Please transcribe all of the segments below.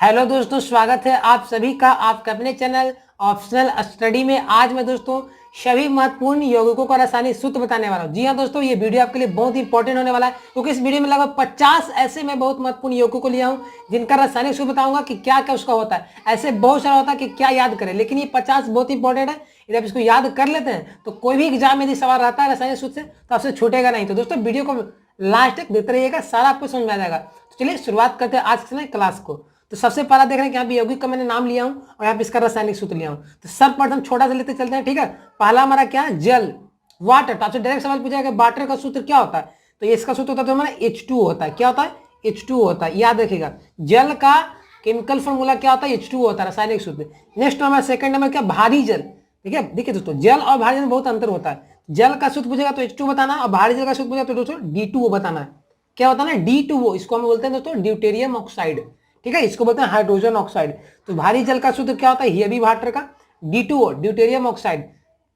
Hello दोस्तों, स्वागत है आप सभी का आपके अपने चैनल ऑप्शनल स्टडी में। आज मैं दोस्तों सभी महत्वपूर्ण यौगिकों का रासायनिक सूत्र बताने वाला हूं। जी हाँ दोस्तों, ये वीडियो आपके लिए बहुत इंपॉर्टेंट होने वाला है, क्योंकि इस वीडियो में लगभग 50 ऐसे मैं बहुत महत्वपूर्ण यौगिकों को लिया हूं जिनका रासायनिक सूत्र बताऊंगा कि क्या क्या उसका होता है। ऐसे बहुत सारा होता है कि क्या याद करें, लेकिन ये 50 बहुत इंपॉर्टेंट है। यदि आप इसको याद कर लेते हैं तो कोई भी एग्जाम में यदि सवाल रहता है रासायनिक सूत्र से तो आपसे छूटेगा नहीं। तो दोस्तों वीडियो को लास्ट तक देखते रहिएगा, सारा आपको समझ में आ जाएगा। तो चलिए शुरुआत करते हैं आज से क्लास को। तो सबसे पहला देख रहे हैं कि यहाँ पे यौगिक का मैंने नाम लिया हूं और यहाँ पे इसका रासायनिक सूत्र लिया हूं। तो सर्वप्रथम छोटा सा लेते चलते हैं, ठीक है। पहला हमारा क्या है, जल, वाटर। तो आपसे डायरेक्ट सवाल पूछा जाएगा वाटर का सूत्र क्या होता है, तो इसका सूत्र होता है तो हमारा H2 होता है। क्या होता है, H2 होता है, याद रखिएगा। जल का केमिकल फॉर्मूला क्या होता है, H2 होता है, रासायनिक सूत्र। नेक्स्ट हमारा सेकंड नंबर क्या, भारी जल। ठीक है, देखिए दोस्तों, जल और भारी जल में बहुत अंतर होता है। जल का सूत्र पूछेगा तो H2 बताना, और भारी जल का सूत्र पूछेगा तो दोस्तों D2O बताना है। क्या होता है ना, D2O, इसको हम बोलते हैं दोस्तों ड्यूटेरियम ऑक्साइड। ठीक है, इसको बोलते हैं हाइड्रोजन ऑक्साइड। तो भारी जल का सूत्र क्या होता है, हेवी वाटर का, D2O, ड्यूटेरियम ऑक्साइड।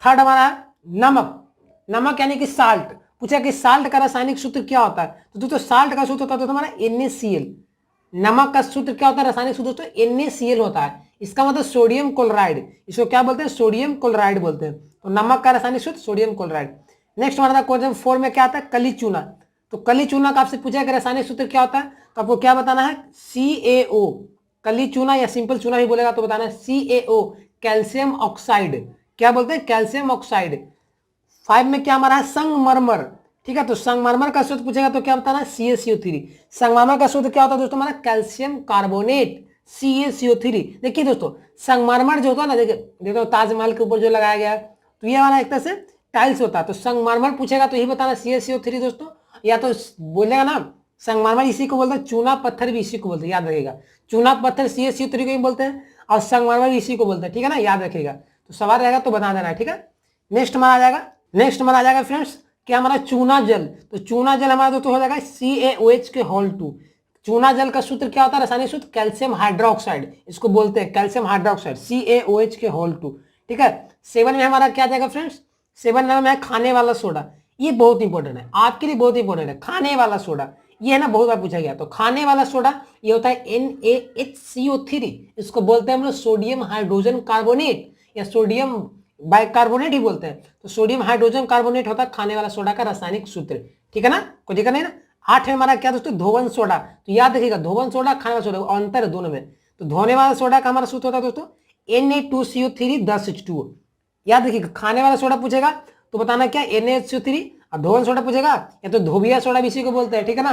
थर्ड हमारा है नमक। नमक यानी कि साल्ट। पूछा कि साल्ट का रासायनिक सूत्र क्या होता है, तो दोस्तों साल्ट का सूत्र होता है हमारा NaCl। नमक का सूत्र क्या होता है, रासायनिक सूत्र दोस्तों NaCl होता है। इसका मतलब सोडियम क्लोराइड। इसको क्या बोलते हैं, सोडियम क्लोराइड बोलते हैं। तो नमक का रासायनिक सूत्र सोडियम क्लोराइड। नेक्स्ट हमारा क्वेश्चन 4 में क्या आता है, कली चूना। तो कली चूना का आपसे पूछा कि रासायनिक सूत्र क्या होता है, तो आपको क्या बताना है, CaO। कली चूना या सिंपल चूना भी बोलेगा तो बताना है CaO, कैल्शियम ऑक्साइड। क्या बोलते हैं, कैल्शियम ऑक्साइड। 5 में क्या हमारा है, संगमरमर। ठीक है, तो संगमरमर का सूत्र पूछेगा तो क्या बताना है, CaCO3। संगमरमर का सूत्र क्या होता है दोस्तों, हमारा कैल्शियम कार्बोनेट, CaCO3। देखिए दोस्तों, संगमरमर जो होता है ना, देखो ताजमहल के ऊपर जो लगाया गया है, तो ये हमारा एक तरह से टाइल्स होता है। तो संगमरमर पूछेगा तो यही बताना CaCO3 दोस्तों। या तो बोलेगा ना, संगमरमर इसी को बोलते हैं, चूना पत्थर भी इसी को बोलते हैं, याद रखिएगा। चूना पत्थर CaCO3 को ही बोलते हैं, और संगमरमर इसी को बोलते हैं। ठीक है ना, याद रखिएगा। तो सवाल रहेगा तो बता देना है, ठीक है। नेक्स्ट हमारा आ जाएगा फ्रेंड्स, क्या हमारा चूना जल। तो चूना जल हमारा दोस्तों हो जाएगा CaOH के होल 2। चूना जल का सूत्र क्या होता है, रासायनिक सूत्र कैल्शियम हाइड्रोक्साइड, इसको बोलते हैं कैल्शियम हाइड्रोक्साइड, CaOH के होल 2। ठीक है। 7 में हमारा क्या जाएगा फ्रेंड्स, 7 में है खाने वाला सोडा। ये बहुत इंपॉर्टेंट है, आपके लिए बहुत इंपॉर्टेंट है, खाने वाला सोडा। ये है ना, बहुत बार पूछा गया। तो खाने वाला सोडा ये होता है NaHCO3। इसको बोलते हैं हम लोग सोडियम हाइड्रोजन कार्बोनेट, या सोडियम बाइकार्बोनेट ही बोलते हैं। तो सोडियम हाइड्रोजन कार्बोनेट होता है खाने वाला सोडा का रासायनिक सूत्र। ठीक है ना, कोई दिक्कत नहीं ना। 8 में हमारा क्या दोस्तों, धोवन सोडा। तो याद रखिएगा, धोवन सोडा खाने वाला सोडा, अंतर है दोनों में। तो धोने वाला सोडा का हमारा सूत्र होता है दोस्तों Na2CO3 10H2O। याद रखिएगा, खाने वाला सोडा पूछेगा तो बताना क्या, NaHCO3। और धोवन सोडा पूछेगा या तो धोबिया सोडा भी इसी को बोलते हैं। ठीक है ना,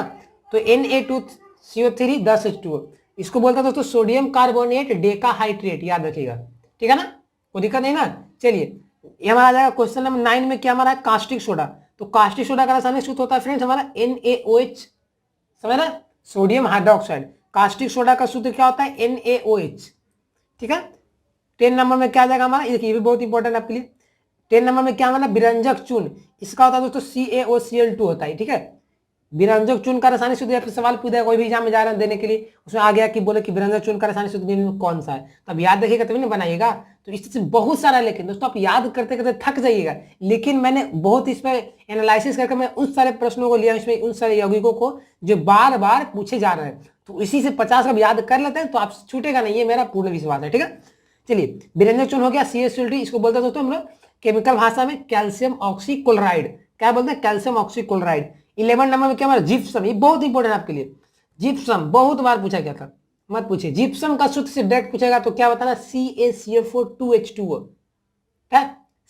तो Na2CO3 10H2O, इसको बोलते हैं दोस्तों सोडियम कार्बोनेट डेकाहाइड्रेट, याद रखिएगा। ठीक है ना, कोई दिक्कत नहीं ना। चलिए, ये हमारा आ जाएगा क्वेश्चन नंबर 9 में, क्या हमारा है, कास्टिक सोडा। तो कास्टिक सोडा का रासायनिक सूत्र होता है फ्रेंड्स हमारा NaOH, समझ ना, सोडियम हाइड्रोक्साइड। कास्टिक सोडा का सूत्र क्या होता है, NaOH। ठीक है। 10 नंबर में क्या आ जाएगा हमारा, ये भी बहुत इंपॉर्टेंट आपके लिए। 10 नंबर में क्या हमारा, विरंजक चून। इसका होता है दोस्तों CaOCl2 होता है। ठीक है, विरंजक चून का रासायनिक सूत्र आपसे सवाल पूछा कोई भी एग्जाम में जा रहे हैं देने के लिए, उसमें आ गया कि बोले कि विरंजक चून का रासायनिक सूत्र निम्न में कौन सा है, तब याद रखिएगा तभी नहीं बनाइएगा। तो इससे बहुत सारा, लेकिन दोस्तों आप याद करते करते थक जाइएगा। लेकिन मैंने बहुत इस पर एनालिसिस करके मैं उन सारे प्रश्नों को लिया, इसमें उन सारे यौगिकों को जो बार बार पूछे जा रहे हैं, तो इसी से 50 का याद कर लेते हैं तो आप छूटेगा नहीं, ये मेरा पूर्ण विश्वास है। ठीक है, चलिए, विरंजक चून हो गया CaCl2, इसको बोलते हैं दोस्तों हम लोग केमिकल भाषा में कैल्शियम ऑक्सीक्लोराइड। क्या बोलते हैं, कैल्शियम ऑक्सीक्लोराइड। 11 नंबर में क्या हमारा, जिप्सम। ये बहुत इंपॉर्टेंट है आपके लिए, जिप्सम बहुत बार पूछा गया था, मत पूछिए। जिप्सम का सूत्र से डायरेक्ट पूछेगा तो क्या बताना, CaCO4 2H2O है,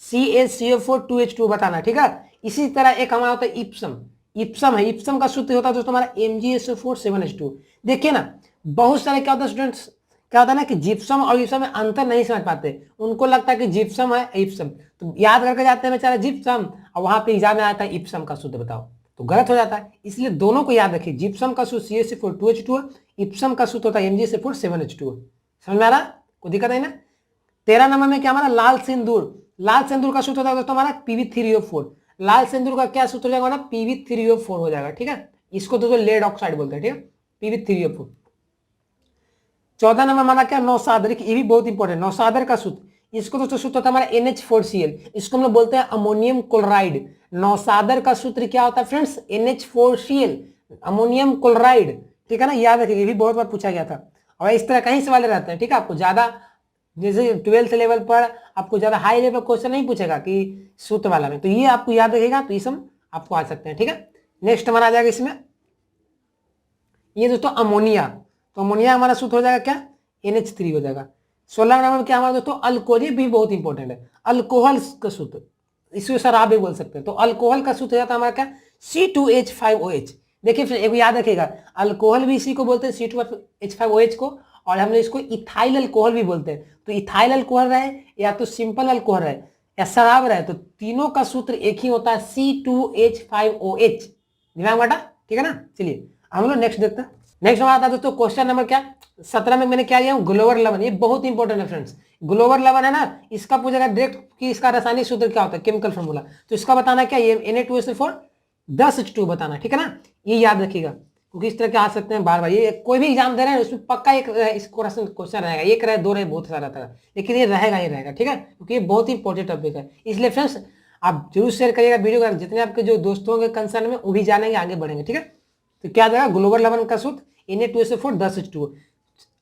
CaCO4 2H2O बताना। ठीक है, इसी तरह एक हमारा होता है इप्सम। इप्सम है, इप्सम का सूत्र होता है दोस्तों हमारा MgSO4 7H2O। देखिए ना, बहुत सारे क्या होता है स्टूडेंट्स, क्या होता है ना कि जिप्सम और इप्सम में अंतर नहीं समझ पाते, उनको लगता है कि जिप्सम है इप्सम, तो याद करके जाते हैं बेचारा जिप्सम, और वहां पे एग्जाम में आता है इप्सम का सूत्र बताओ, तो गलत हो जाता है। इसलिए दोनों को याद रखिए, जिप्सम का सूत्र CaCO4 2H2O, इप्सम का सूत्र होता है MgSO4 7H2O। समझ में आ रहा, कोई दिक्कत नहीं ना। 13 नंबर में क्या हमारा, लाल सिंदूर। लाल सिंदूर का सूत्र होता है दोस्तों हमारा Pb3O4। लाल सिंदूर का क्या सूत्र हो जाएगा हमारा, Pb3O4 हो जाएगा। ठीक है, इसको दोस्तों लेड ऑक्साइड बोलते हैं। ठीक है, Pb3O4। 14 नंबर हमारा क्या, नौसादर। ये भी बहुत इंपॉर्टेंट, नौसादर का सूत्र, इसको दोस्तों सूत्र होता है हमारा NH4Cl, इसको हम लोग बोलते हैं अमोनियम क्लोराइड। नौसादर का सूत्र क्या होता है फ्रेंड्स, NH4Cl, अमोनियम क्लोराइड। ठीक है ना, याद रखिए, ये भी बहुत बार पूछा गया था। और इस तरह कहीं सवाल रहते हैं, ठीक है। आपको ज्यादा जैसे 12th लेवल पर आपको ज्यादा हाई लेवल क्वेश्चन नहीं पूछेगा कि सूत्र वाला में, तो ये आपको याद रखेगा, तो ये सब आपको आ सकते हैं, ठीक है। नेक्स्ट हमारा आ जाएगा इसमें ये दोस्तों अमोनिया। तो अमोनिया हमारा सूत्र हो जाएगा क्या, NH3 हो जाएगा। 16 नंबर में क्या हमारा दोस्तों अल्कोहल, ये भी बहुत इंपॉर्टेंट है, अल्कोहल का सूत्र, इसको शराब भी बोल सकते हैं। तो अल्कोहल का सूत्र जाता है हमारा क्या, C2H5OH। देखिए फिर एक याद रखिएगा, अल्कोहल भी इसी को बोलते हैं C2H5OH को, और हमने इसको इथाइल अल्कोहल भी बोलते हैं। तो इथाइल अल्कोहल रहे या तो सिंपल अल्कोहल रहे या शराब रहे, तो तीनों का सूत्र एक ही होता है, C2H5OH। दिमाग बांटा, ठीक है ना। चलिए हम लोग नेक्स्ट देखते हैं। नेक्स्ट हमारा आता है दोस्तों क्वेश्चन नंबर क्या 17 में मैंने क्या लिया हूँ, ग्लोबल लवन। ये बहुत इंपॉर्टेंट है फ्रेंड्स, ग्लोबल लवन है ना, इसका पूछेगा डायरेक्ट कि इसका रासायनिक सूत्र क्या होता है, केमिकल फॉर्मूला। तो इसका बताना क्या, ये Na2SO4 10H2 बताना, ठीक है ना। ये याद रखिएगा क्योंकि इस तरह के आ सकते हैं बार बार, ये कोई भी एग्जाम दे रहे हैं उसमें पक्का एक इस क्वेश्चन रहेगा, एक रहे दो रहे बहुत सारा तरह, लेकिन ये रहेगा ही रहेगा, ठीक है, क्योंकि ये बहुत ही इंपॉर्टेंट टॉपिक है। इसलिए फ्रेंड्स आप जरूर शेयर करिएगा वीडियो का, जितने आपके जो दोस्तों के कंसर्न में वो भी जानेंगे, आगे बढ़ेंगे, ठीक है। तो क्या जाएगा ग्लोबल लवन का सूत्र Na2SO4 10H2।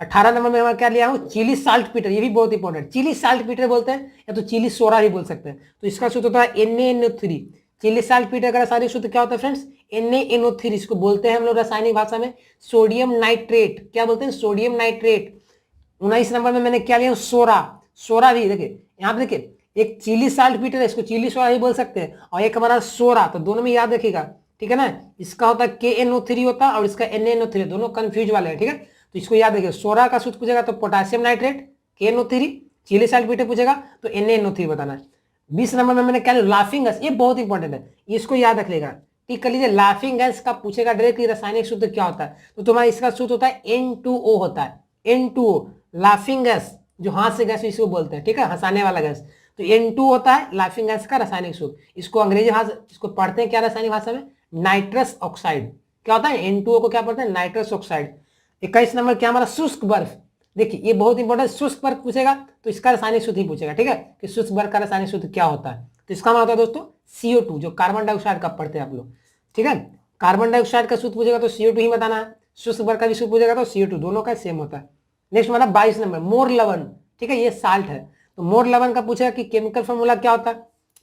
18 नंबर में हमारा क्या लिया हूँ, चिली साल्ट पीटर, ये भी बहुत इंपॉर्टेंट, चिली साल्ट पीटर बोलते हैं या तो चिली सोडा भी बोल सकते हैं। तो इसका सूत्र होता है NaNO3। चिली साल्ट पीटर का रासायनिक सूत्र क्या होता है फ्रेंड्स, NaNO3। इसको बोलते हैं हम लोग रासायनिक भाषा में सोडियम नाइट्रेट, क्या बोलते हैं, सोडियम नाइट्रेट। 19 नंबर में मैंने क्या लिया, सोरा। सोरा भी देखिए यहाँ पे देखिए, एक चिली साल्ट पीटर है, इसको चिली सोडा ही बोल सकते हैं, और एक हमारा सोरा, तो दोनों में याद रखिएगा, ठीक है ना। इसका होता है KNO3 होता है और इसका NaNO3, दोनों कंफ्यूज वाले हैं, ठीक है। तो इसको याद रखिए, सोरा का सूत्र पूछेगा तो potassium nitrate KNO3, chile saltpetre पूछेगा तो NaNO3 बताना है। 20 नंबर में मैंने क्या लिया, लाफिंग गैस, ये बहुत इंपॉर्टेंट है, इसको याद रख लेगा, ठीक कर लीजिए। लाफिंग गैस का पूछेगा डायरेक्ट रासायनिक सूत्र क्या होता है, तो तुम्हारा इसका सूत्र होता है N2O होता है, N2O। लाफिंग गैस जो हाथ से गैस इसको बोलते हैं, ठीक है, हंसाने वाला गैस, तो N2 होता है लाफिंग गैस का रासायनिक सूत्र। इसको अंग्रेजी भाषा इसको पढ़ते हैं क्या रासायनिक भाषा में, नाइट्रस ऑक्साइड। क्या होता है N2O को क्या पढ़ते हैं, नाइट्रस ऑक्साइड। 21 नंबर क्या हमारा शुष्क बर्फ, देखिए ये बहुत इंपॉर्टेंट, शुष्क बर्फ पूछेगा तो इसका रासायनिक सूत्र ही पूछेगा, ठीक है, कि शुष्क बर्फ का रासायनिक सूत्र क्या होता है। तो इसका मतलब होता है दोस्तों CO2, जो कार्बन डाइऑक्साइड का पढ़ते हैं आप लोग, ठीक है। कार्बन डाइऑक्साइड का सूत्र पूछेगा तो CO2 ही बताना है, शुष्क बर्फ का भी सूत्र पूछेगा तो CO2, दोनों का सेम होता है। नेक्स्ट हमारा 22 नंबर मोर लवन, ठीक है, ये साल्ट है, तो मोर लवन का पूछेगा कि केमिकल फॉर्मूला क्या होता है,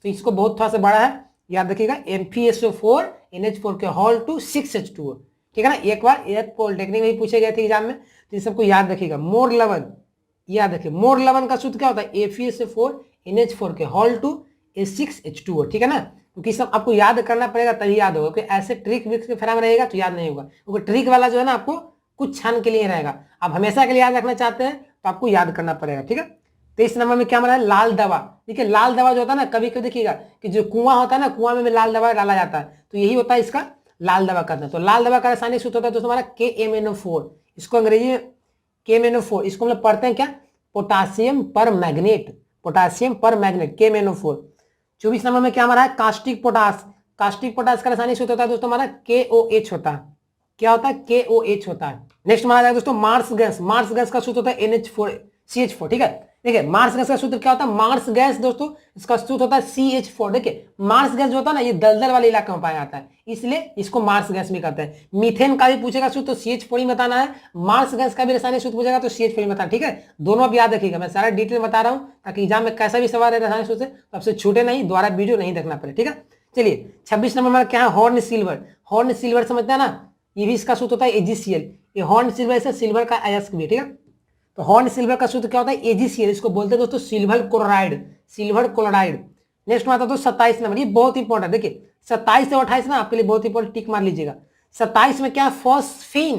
तो इसको बहुत थोड़ा सा बड़ा है, याद रखिएगा MpSO4 NH4 के होल टू 6H2O, ठीक है ना। एक बार एक पॉलिटेक्निक में पूछे गए थे एग्जाम में, तो इन सबको याद रखिएगा। मोर लवन याद रखिए, मोर लवन का सूत्र क्या होता है, FeSO4 NH4 के होल टू 6H2O, ठीक है ना। क्योंकि सब आपको याद करना पड़ेगा तभी याद होगा, क्योंकि ऐसे ट्रिक विक्स के फैरा में रहेगा तो याद नहीं होगा, क्योंकि ट्रिक वाला जो है ना आपको कुछ क्षण के लिए रहेगा, आप हमेशा के लिए याद रखना चाहते हैं तो आपको याद करना पड़ेगा, ठीक है। 23 नंबर में क्या हमारा है, लाल दवा। देखिए लाल दवा जो होता है ना, कभी कभी देखिएगा कि जो कुआं होता है ना, कुआं में लाल दवा डाला जाता है, तो यही होता है इसका लाल दवा करना। तो लाल दवा का रासायनिक सूत्र होता है तो हमारा KMnO4, इसको अंग्रेजी में KMnO4, इसको हम लोग पढ़ते हैं क्या, पोटासियम पर मैग्नेट, पोटासियम पर मैग्नेट KMnO4। 24 नंबर में क्या हमारा है, कास्टिक पोटास। कास्टिक पोटास का रासायनिक सूत्र होता है दोस्तों हमारा KOH होता है, क्या होता है, KOH होता है। नेक्स्ट हमारा है दोस्तों मार्स गैस। मार्स गैस का सूत्र होता है CH4, ठीक है। देखिए मार्स गैस का सूत्र क्या होता है, मार्स गैस दोस्तों इसका सूत्र होता है CH4। देखिए मार्स गैस जो होता है ना, ये दलदल वाले इलाके में पाया जाता है, इसलिए इसको मार्स गैस भी कहते हैं। मीथेन का भी पूछेगा सूत्र तो CH4 ही बताना है, मार्स गैस का भी रासायनिक सूत्र पूछेगा तो CH4 ही बताना, ठीक है। दोनों आप याद रखिएगा, मैं सारा डिटेल बता रहा हूँ ताकि एग्जाम में कैसा भी सवाल है रासायनिक सूत्र तो आपसे छूटे नहीं, दोबारा वीडियो नहीं देखना पड़े, ठीक है। चलिए 26 नंबर में क्या है, हॉर्न सिल्वर। हॉर्न सिल्वर समझते हैं ना, ये भी इसका सूत्र होता है AgCl। ये हॉर्न सिल्वर से सिल्वर का अयस्क भी, ठीक है। तो हॉर्न सिल्वर का सूत्र क्या होता है, AgCl, इसको बोलते हैं दोस्तों silver chloride, silver chloride. Next में आता है तो 27 नंबर, ये बहुत इंपॉर्टेंट, देखिए 27 से 28 ना आपके लिए बहुत इंपॉर्टेंट, टिक मार लीजिएगा। 27 में क्या है, फॉस्फीन।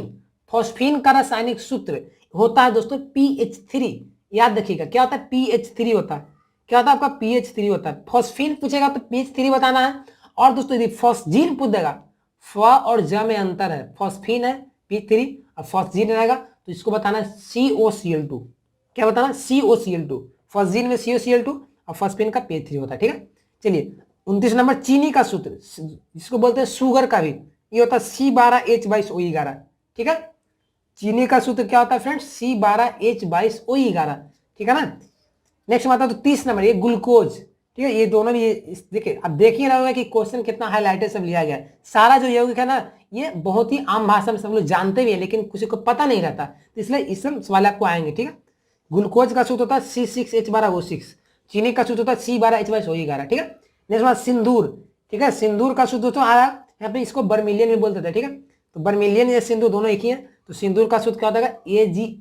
फॉस्फीन का रासायनिक सूत्र होता है दोस्तों PH3, याद रखिएगा क्या होता है, PH3 होता है, क्या होता है आपका PH3 होता है। फॉस्फीन पूछेगा तो PH3 बताना है। और दोस्तों यदि फॉस्जीन पूछ देगा, फ और ज में अंतर है, फॉस्फीन है P3 और फॉस्जीन रहेगा तो इसको बताना है COCl2, क्या बताना, COCl2। फॉस्जीन में COCl2 और फॉस्फीन का P3 होता है, ठीक है। चलिए 29 नंबर चीनी का सूत्र, जिसको बोलते हैं शुगर का भी, ये होता है C12H22O11, ठीक है। चीनी का सूत्र क्या होता है फ्रेंड्स, C12H22O11, ठीक है ना। नेक्स्ट में आता है तो 30 नंबर, ये ग्लूकोज। ठीक है, ये दोनों भी देखिए, अब देखिए रहा होगा कि क्वेश्चन कितना हाईलाइटेड सब लिया गया है। सारा जो यौगिक है ना, ये बहुत ही आम भाषा में सब लोग जानते भी है, लेकिन किसी को पता नहीं रहता, तो इसलिए इस सवाल आपको आएंगे। ठीक है, ग्लूकोज का सूत्र होता है C6H12O6, चीनी का सूत्र होता है C12H22O11। ठीक है, नेक्स्ट बात सिंदूर। ठीक है, सिंदूर का सूत्र तो आया यहाँ पे, इसको बर्मिलियन भी बोलते थे। ठीक है, तो बर्मिलियन या सिंदूर दोनों एक ही है, तो सिंदूर का सूत्र क्या होता है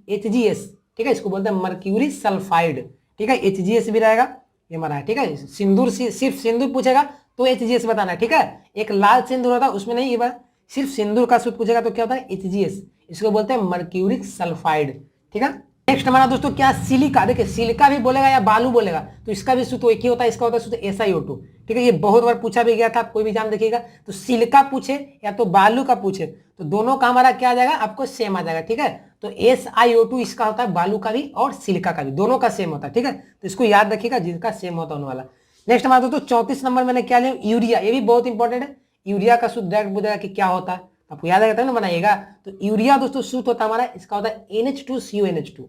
HGS। ठीक है, इसको बोलते हैं मर्क्यूरी सल्फाइड। ठीक है, HGS भी रहेगा, ये हमारा है। ठीक है, सिंदूर सिर्फ सिंदूर पूछेगा तो HGS बताना है। ठीक है, एक लाल सिंदूर होता है उसमें नहीं, ये बात सिर्फ सिंदूर का सूत्र पूछेगा तो क्या होता है HGS, इसको बोलते हैं मर्क्यूरिक सल्फाइड। ठीक है, नेक्स्ट हमारा दोस्तों क्या, सिलिका। देखिए सिलिका भी बोलेगा या बालू बोलेगा तो इसका भी सूत्र एक ही होता है, इसका होता है सूत्र SiO2। ठीक है, ये बहुत बार पूछा भी गया था, कोई भी एग्जाम देखिएगा तो सिलिका पूछे या तो बालू का पूछे तो दोनों का हमारा क्या आ जाएगा, आपको सेम आ जाएगा। ठीक है, तो SiO2 इसका होता है बालू का भी और सिलिका का भी, दोनों का सेम होता है। ठीक है, तो इसको याद रखिएगा जिसका सेम होता होने वाला। नेक्स्ट हमारा दोस्तों 34 नंबर मैंने क्या लिया, यूरिया। ये भी बहुत इंपॉर्टेंट है, यूरिया का सूत्र डायरेक्ट पूछेगा कि क्या होता है, आपको याद आएगा ना बनाइएगा। तो यूरिया दोस्तों सूत्र होता है हमारा, इसका होता है NH2CONH2।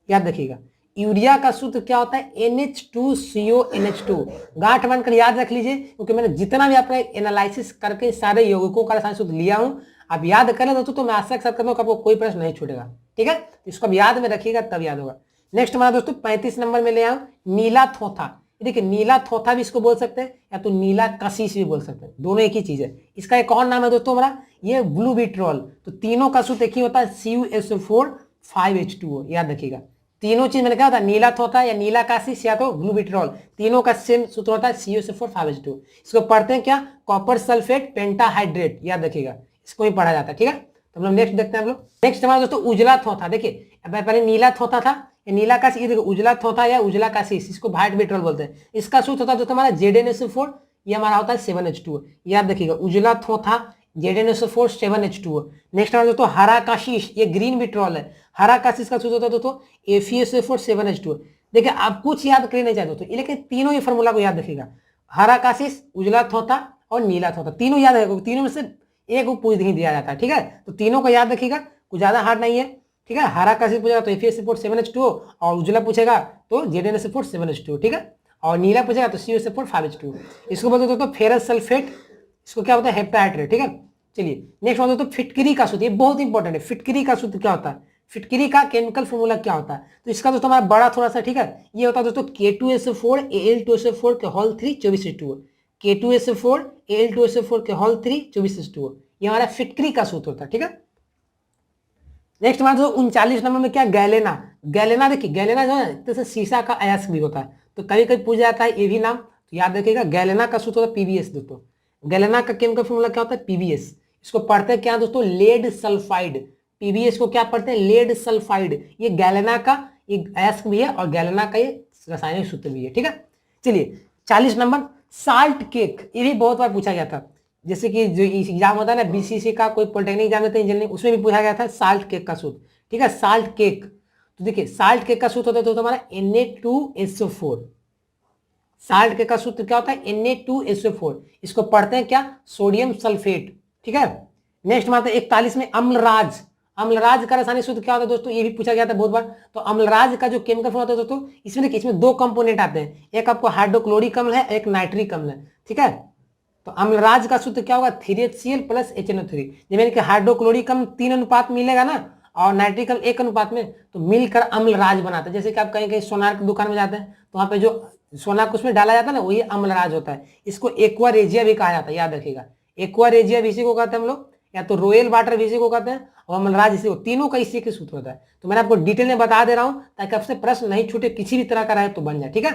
याद रखिएगा, यूरिया का सूत्र क्या होता है NH2CONH2। गांठ बनकर याद रख लीजिए, क्योंकि मैंने जितना भी आपका एनालिसिस करके सारे यौगिकों का रसायन सूत्र लिया हूं, आप याद कर ले दोस्तों, तो मैं आशा के साथ करता हूं कि आपको कोई प्रश्न नहीं छूटेगा। ठीक है, तो इसको अब याद में रखिएगा तब याद होगा। नेक्स्ट हमारा दोस्तों 35 नंबर में ले आऊं, नीला थोथा। देखिए नीला थोथा भी इसको बोल सकते हैं या तो नीला कशिश भी बोल सकते हैं, दोनों एक ही चीज है। इसका एक और नाम है दोस्तों हमारा, ये ब्लू विट्रोल। तो तीनों का सूत्र एक ही होता है CuSO4 5H2O। याद रखिएगा, तीनों चीज मैंने क्या होता है, नीला थोथा या नीला काशिश या तो ब्लू विट्रोल, तीनों का सेम सूत्र होता है CuSO4 5H2O। इसको पढ़ते हैं क्या, कॉपर सल्फेट पेंटाहाइड्रेट। याद रखिएगा, इसको ही पढ़ा जाता है। ठीक है, तो हम लोग नेक्स्ट देखते हैं। हम लोग नेक्स्ट हमारा दोस्तों उजला थोथा। देखिए पहले नीला थोथा था, नीला काशिश, ये देखो उजला थोथा या उजला काशिश, इसको व्हाइट विट्रोल बोलते हैं। इसका सूत्र होता है दोस्तों हमारा ZnSO4, ये हमारा होता है 7H2O। याद रखिएगा, उजला थोथा ZnSO4 7H2O। नेक्स्ट हमारा दोस्तों हरा काशिश, ये ग्रीन विट्रोल है, हरा काशिश का सूत्र होता है दोस्तों FeSO4 7H2O। देखिए आप कुछ याद करना नहीं चाहते दोस्तों, लेकिन तीनों ही फॉर्मूला को याद रखिएगा, हरा काशिश, उजला थोथा और नीला थोथा, तीनों याद रखिएगा, तीनों में से एक को पूछ नहीं दिया जाता है। ठीक है, तो तीनों को याद रखिएगा, कुछ ज्यादा हार्ड नहीं है। ठीक है, हरा काशिश पूछेगा तो FeSO4 7H2O, और उजला पूछेगा तो ZnSO4 7H2O। ठीक है, और नीला पूछेगा तो CuSO4 5H2O। इसको बोलते दोस्तों फेरस सल्फेट, इसको क्या होता है हेप्टाहाइड्रेट। ठीक है, चलिए नेक्स्ट बात दोस्तों फिटकरी का सूत्र, ये बहुत इंपॉर्टेंट है। फिटकरी का सूत्र क्या होता है, फिटकरी का केमिकल फॉर्मूला क्या होता है, तो इसका दोस्तों हमारा बड़ा थोड़ा सा। ठीक है, ये होता है दोस्तों K2SO4 Al2SO4 के होल 3 24H2O, K2SO4 Al2SO4 के होल 3 24H2O, ये हमारा फिटकरी का सूत्र होता है। ठीक है, नेक्स्ट हमारा दोस्तों 39 नंबर में क्या, गैलेना। गैलेना देखिए, गैलेना जो है जैसे शीशा का अयस्क भी होता है, तो कभी कभी पूछ जाता है ये भी नाम, तो याद रखिएगा गैलेना का सूत्र होता है PbS। दोस्तों गैलेना का केमिकल फॉर्मूला क्या होता है PbS। इसको पढ़ते हैं क्या दोस्तों, लेड सल्फाइड। PbS को क्या पढ़ते हैं, लेड सल्फाइड। ये गैलेना का एक अयस्क भी है और गैलेना का ये रासायनिक सूत्र भी है। ठीक है, चलिए 40 नंबर साल्ट केक, ये भी बहुत बार पूछा गया था। जैसे कि जो एग्जाम होता है ना BCC का, कोई पॉलिटेक्निक एग्जाम देते हैं इंजीनियरिंग, उसमें भी पूछा गया था साल्ट केक का सूत्र। ठीक है, साल्ट केक, तो देखिए साल्ट केक का सूत्र होता है तो हमारा Na2SO4। साल्ट केक का सूत्र क्या होता है Na2SO4, इसको पढ़ते हैं क्या, सोडियम सल्फेट। ठीक है, नेक्स्ट बात है 41 में अम्लराज। अम्लराज का रासायनिक सूत्र क्या होता है दोस्तों, ये भी पूछा गया था बहुत बार। तो अम्लराज का जो केमिकल फॉर्मूला होता है दोस्तों, इसमें देखिए इसमें दो कंपोनेंट आते हैं, एक आपको हाइड्रोक्लोरिक अम्ल है, एक नाइट्रिक अम्ल है। ठीक है, तो अम्लराज का सूत्र क्या होगा 3HCl + HNO3। जब कि हाइड्रोक्लोरिक अम्ल 3 अनुपात मिलेगा ना और नाइट्रिक अम्ल 1 अनुपात में, तो मिलकर अम्लराज बनाता है। जैसे कि आप कहीं कहीं सोनार की दुकान में जाते हैं तो वहाँ पे जो सोना को उसमें डाला जाता है ना, वही अम्लराज होता है। इसको एक्वा रेजिया भी कहा जाता है, याद रखिएगा। एक्वा रेजिया भी इसी को कहते हैं हम लोग, या तो रॉयल वाटर भी इसी को कहते हैं, और अम्लराज इसी को, तीनों का इसी के सूत्र होता है। तो मैंने आपको डिटेल में बता दे रहा हूँ ताकि आपसे प्रश्न नहीं छूटे, किसी भी तरह का रहे तो बन जाए। ठीक है,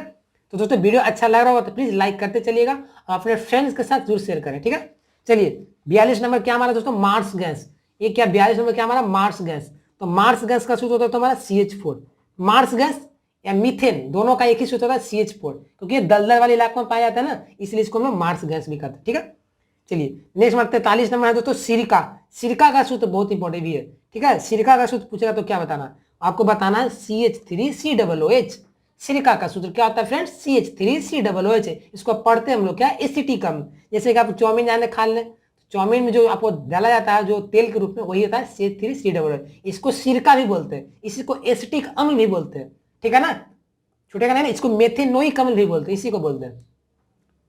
तो दोस्तों वीडियो अच्छा लग रहा होगा तो प्लीज लाइक करते चलिएगा और अपने फ्रेंड्स के साथ जरूर शेयर करें। ठीक है, चलिए 42 नंबर क्या हमारा दोस्तों, मार्स गैस। ये क्या 42 नंबर क्या हमारा, मार्स गैस। तो मार्स गैस का सूत्र होता है तो हमारा CH4। मार्स गैस या मीथेन, दोनों का एक ही सूत्र होता है CH4, क्योंकि ये दलदल वाले इलाके में पाया जाता है ना, इसलिए इसको हम लोग मार्स गैस भी कहते हैं। ठीक है, चलिए नेक्स्ट नंबर 43 नंबर है दोस्तों सिरका। सिरका का सूत्र बहुत इंपॉर्टेंट भी है। ठीक है, सिरका का सूत्र पूछेगा तो क्या बताना, आपको बताना है CH3COOH। सिरका का सूत्र क्या होता है फ्रेंड्स, CH3COOH। इसको पढ़ते हैं हम लोग क्या, एसिटिक अम्ल। जैसे कि आप चाउमीन जाने खा लें, चाउमीन में जो आपको डाला जाता है जो तेल के रूप में, वही होता है CH3COOH। इसको सिरका भी बोलते हैं, इसी को एसिटिक अम्ल भी बोलते हैं। ठीक है ना, छूटेगा नहीं ना, इसको मेथेनोइक अम्ल भी बोलते हैं, इसी को बोलते हैं,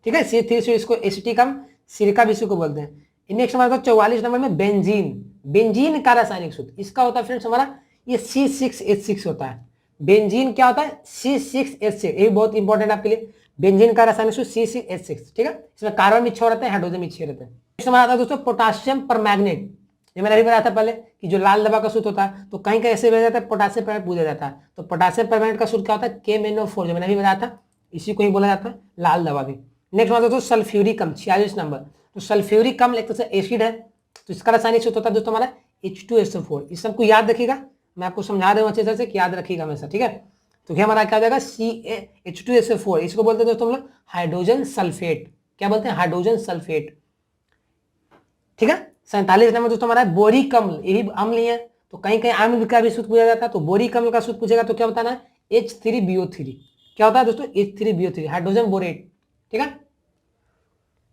ठीक है। C3 इसको एसिटिक अम्ल, सिरका भी इसी को बोलते हैं। नेक्स्ट हमारा 44 नंबर में बेंजीन। बेंजीन का रासायनिक सूत्र इसका होता है फ्रेंड्स हमारा ये C6H6 होता है। बेंजीन क्या होता है? C6H6, ये बहुत इंपॉर्टेंट आपके लिए। बेंजीन का रासायनिक सूत्र C6H6, ठीक है। इसमें कार्बन भी 6 रहते हैं, हाइड्रोजन भी 6 रहते हैं। नेक्स्ट हमारा आता है दोस्तों पोटासियम परमैंगनेट। ये मैंने अभी बताया था पहले कि जो लाल दवा का सूत्र होता है, तो कहीं कहीं ऐसे बताया जाता है पोटासियम परमैंगनेट पूछा जाता है, तो पोटासियम परमैंगनेट का सूत्र क्या होता है? KMnO4, जो मैंने अभी बताया था, इसी को ही बोला जाता है लाल दवा भी। नेक्स्ट हमारा दोस्तों सल्फ्यूरिक अम्ल, 46 नंबर। तो सल्फ्यूरिक अम्ल एक तरह से एसिड है, तो इसका रासायनिक सूत्र होता है दोस्तों हमारा H2SO4। इस सबको याद रखिएगा, मैं आपको समझा रहा हूँ अच्छे तरह से कि याद रखिएगा हमेशा, ठीक है। तो क्या हमारा क्या हो जाएगा? H2SO4, इसको बोलते हैं दोस्तों हम लोग हाइड्रोजन सल्फेट। क्या बोलते हैं? हाइड्रोजन सल्फेट, ठीक है। 47 नंबर दोस्तों हमारा बोरिक अम्ल, ये भी अम्ल ही है, तो कहीं कहीं अम्ल का भी सूत्र पूछा जाता है, तो बोरिक अम्ल का सूत्र पूछेगा तो क्या बताना है? H3BO3। क्या होता है दोस्तों? H3BO3, हाइड्रोजन बोरेट, ठीक है।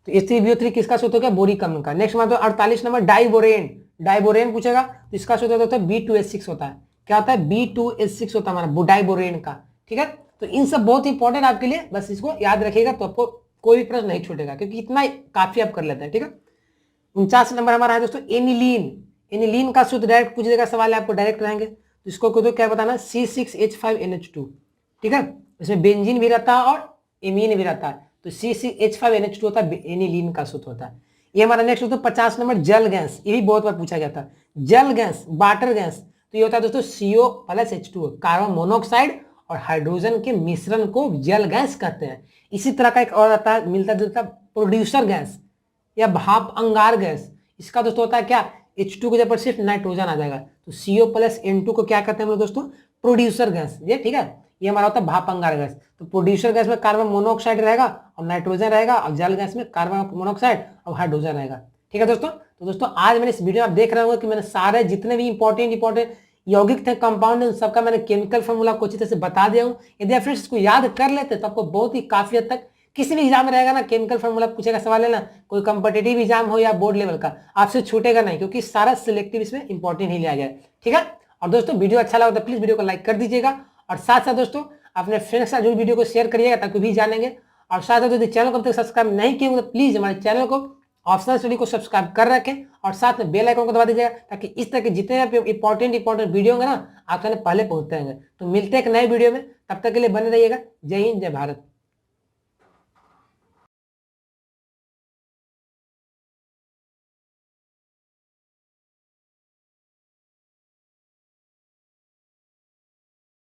तो H3BO3 किसका सूत्र हो गया? बोरिक अम्ल का। नेक्स्ट हमारा 48 नंबर डाइबोरेन। डाइबोरेन पूछेगा तो इसका सूत्र होता है B2H6 होता है। क्या होता है? B2H6 होता है हमारा डाइबोरेन का, ठीक है। तो इन सब बहुत इंपॉर्टेंट आपके लिए, बस इसको याद रखिएगा तो आपको कोई भी प्रश्न नहीं छूटेगा, क्योंकि इतना काफी आप कर लेते हैं, ठीक है। 49 नंबर हमारा है दोस्तों एनिलीन। एनिलीन का सूत्र डायरेक्ट पूछ देगा, सवाल है आपको डायरेक्ट रहेंगे, तो इसको तो क्या बताना? C6H5NH2, ठीक है। इसमें बेंजीन भी रहता है और एमीन भी रहता है, तो C6H5NH2 होता है, एनिलीन का सूत्र होता है। ये हमारा नेक्स्ट दोस्तों 50 नंबर जल गैस, ये भी बहुत बार पूछा गया था। जल गैस, वाटर गैस, तो ये होता है दोस्तों CO+H2, कार्बन मोनोऑक्साइड और हाइड्रोजन के मिश्रण को जल गैस कहते हैं। इसी तरह का एक और आता है मिलता जुलता प्रोड्यूसर गैस या भाप अंगार गैस, इसका दोस्तों होता है क्या? H2 के जगह पर सिर्फ नाइट्रोजन आ जाएगा, तो CO+N2 को क्या कहते हैं हम लोग दोस्तों? प्रोड्यूसर गैस, ये ठीक है। ये हमारा होता है भाप अंगार गैस। तो प्रोड्यूसर गैस में कार्बन मोनोऑक्साइड रहेगा और नाइट्रोजन रहेगा, और जल गैस में कार्बन मोनोऑक्साइड और हाइड्रोजन रहेगा, ठीक है दोस्तों। तो दोस्तों आज मैंने इस वीडियो में आप देख रहे होंगे कि मैंने सारे जितने भी इंपॉर्टेंट यौगिक थे, कंपाउंड, उन सबका मैंने केमिकल फॉर्मूला को अच्छी तरह से बता दिया हूँ। यदि आप फ्रेंड्स इसको याद कर लेते तो आपको बहुत ही काफी हद तक किसी भी एग्जाम में रहेगा ना, केमिकल फॉर्मूला पूछेगा सवाल है ना, कोई कंपिटिटिव एग्जाम हो या बोर्ड लेवल का, आपसे छूटेगा नहीं, क्योंकि सारा सिलेक्टिव इसमें इंपॉर्टेंट ही लिया गया है, ठीक है। और दोस्तों वीडियो अच्छा लगा तो प्लीज वीडियो को लाइक कर दीजिएगा, और साथ साथ दोस्तों अपने फ्रेंड्स के साथ जो वीडियो को शेयर करिएगा ताकि भी जानेंगे। और साथ साथ यदि चैनल को अब तक सब्सक्राइब नहीं किए तो प्लीज हमारे चैनल को ऑप्शनल स्टडी को सब्सक्राइब कर रखें, और साथ में बेल आइकन को दबा दीजिएगा, ताकि इस तरह के जितने भी इंपॉर्टेंट वीडियो होंगे ना आपके पहले पहुंचते हैं। तो मिलते हैं एक नए वीडियो में, तब तक के लिए बने रहिएगा। जय हिंद, जय भारत।